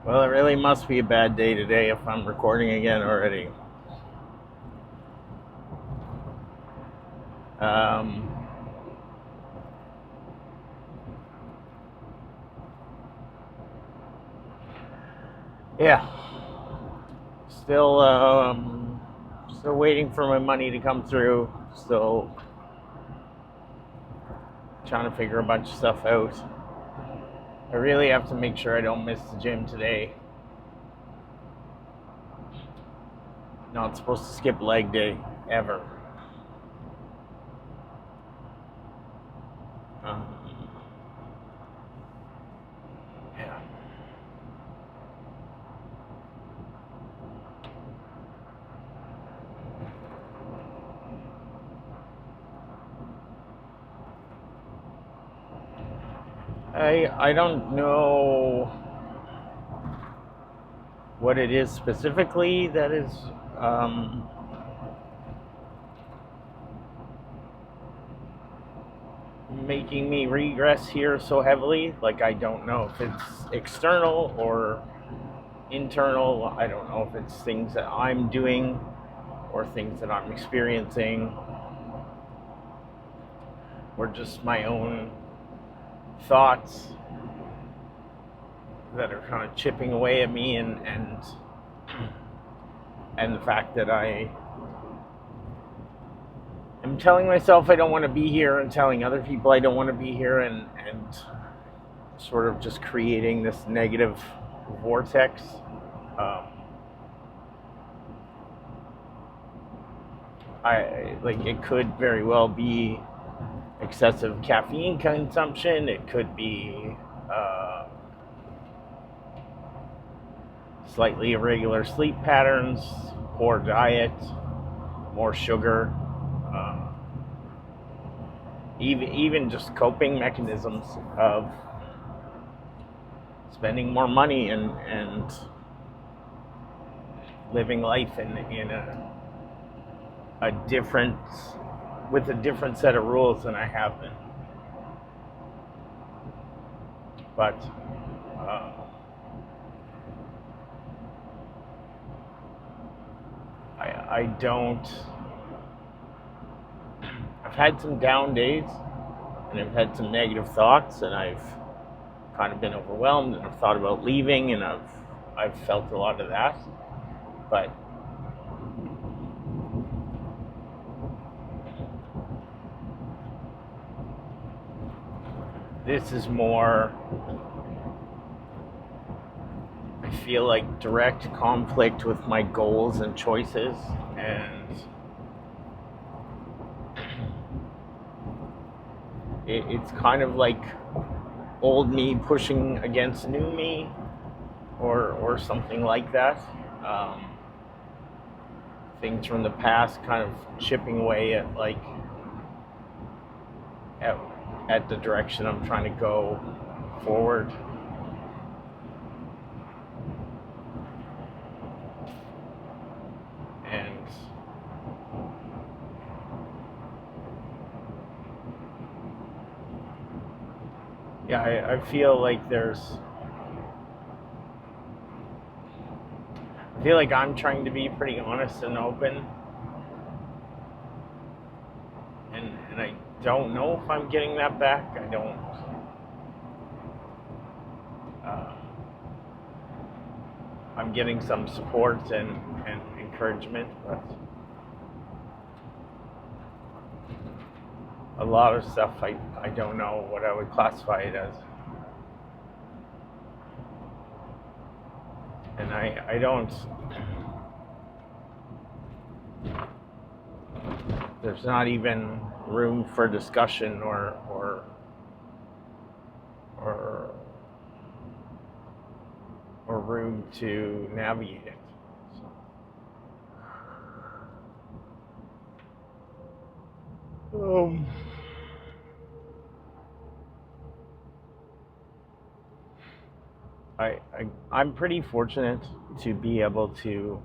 Well, it really must be a bad day today if I'm recording again already. Um, yeah, still, still waiting for my money to come through. Still trying to figure a bunch of stuff out. I really have to make sure I don't miss the gym today. Not supposed to skip leg day ever. Um, yeah. I don't know what it is specifically that is um, making me regress here so heavily. Like, I don't know if it's external or internal. I don't know if it's things that I'm doing or things that I'm experiencing or just my own thoughts that are kind of chipping away at me, and the fact that I am telling myself I don't want to be here and telling other people I don't want to be here, and sort of just creating this negative vortex. Um, I like it could very well be excessive caffeine consumption. It could be slightly irregular sleep patterns, poor diet, more sugar, uh, even just coping mechanisms of spending more money and living life in a different with a different set of rules than I have been. But uh, I don't. I've had some down days, and I've had some negative thoughts, and I've kind of been overwhelmed, and I've thought about leaving, and I've felt a lot of that. But this is more, I feel like, direct conflict with my goals and choices, and it's kind of like old me pushing against new me, or something like that. Um, Things from the past kind of chipping away at at, at the direction I'm trying to go forward. And yeah, I feel like I feel like I'm trying to be pretty honest and open, and I don't know if I'm getting that back. I don't. Uh, I'm getting some support and encouragement, but a lot of stuff I don't know what I would classify it as. And I don't. There's not even room for discussion or or room to navigate it. So, I'm pretty fortunate to be able to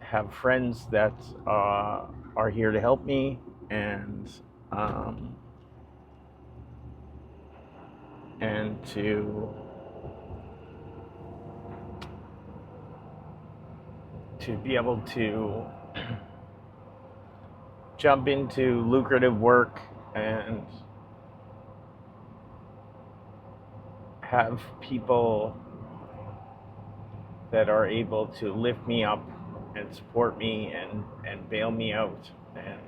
have friends that are here to help me, um, and to to be able to jump into lucrative work and have people that are able to lift me up and support me and bail me out and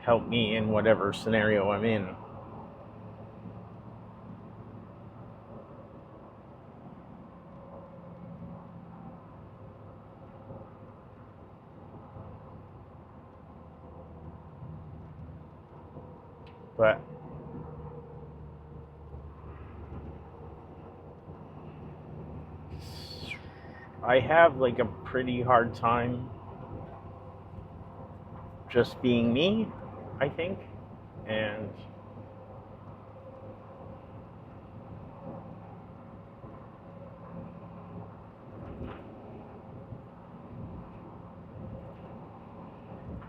help me in whatever scenario I'm in. But I have like a pretty hard time just being me, I think.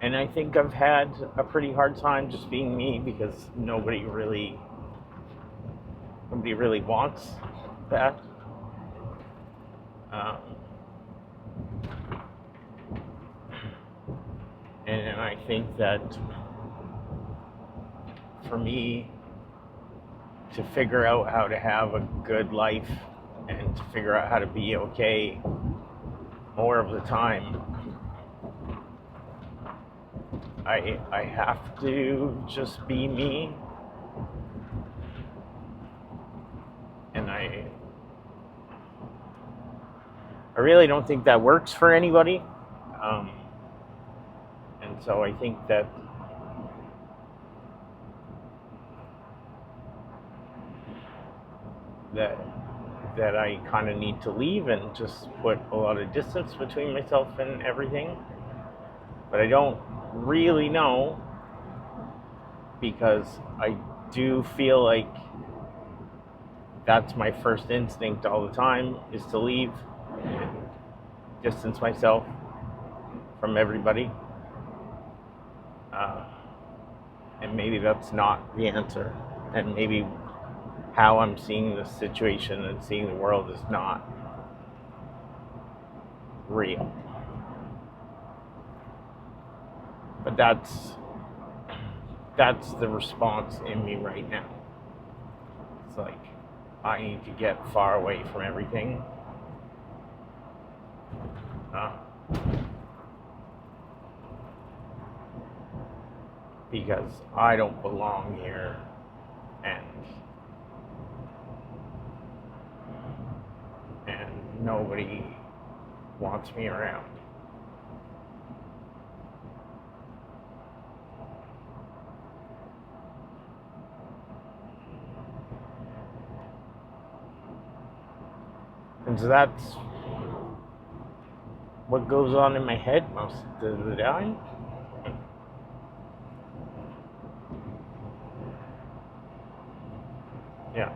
And I think I've had a pretty hard time just being me because nobody really wants that. And I think that for me to figure out how to have a good life and to figure out how to be okay more of the time, I have to just be me. And I really don't think that works for anybody. And so I think that I kind of need to leave and just put a lot of distance between myself and everything. But I don't really know, because I do feel like that's my first instinct all the time, is to leave and distance myself from everybody. And maybe that's not the answer. And maybe how I'm seeing this situation and seeing the world is not real. But that's the response in me right now. It's like, I need to get far away from everything. Because I don't belong here, and nobody wants me around. And so that's what goes on in my head most of the time. Yeah.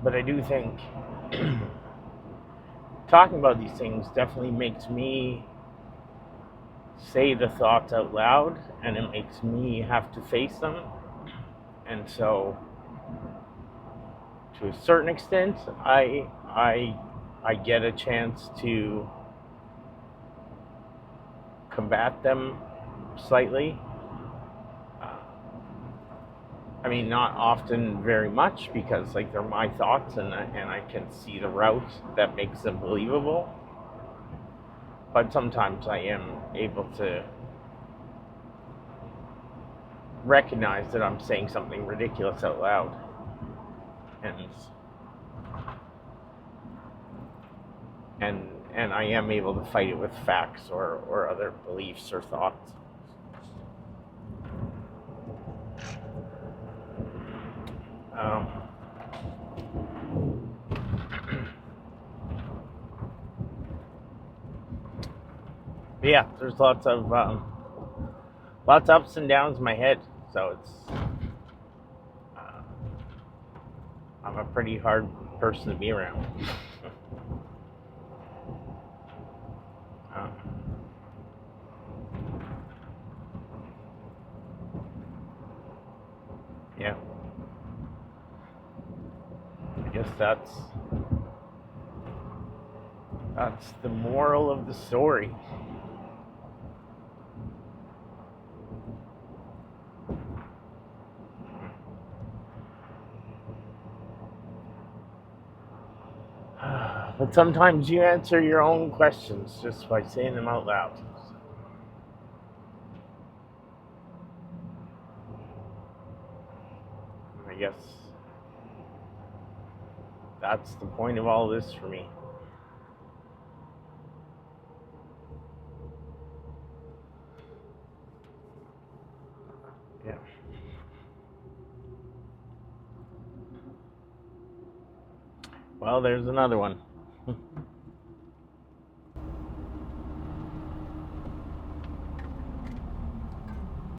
But I do think talking about these things definitely makes me say the thoughts out loud, and it makes me have to face them. And so, to a certain extent, I get a chance to combat them slightly. I mean, not often very much, because like they're my thoughts, and I can see the route that makes them believable. But sometimes I am able to recognize that I'm saying something ridiculous out loud, and I am able to fight it with facts or other beliefs or thoughts. Yeah, there's lots of ups and downs in my head, so it's I'm a pretty hard person to be around. that's the moral of the story. But sometimes you answer your own questions just by saying them out loud. I guess that's the point of all this for me. Yeah. Well, there's another one.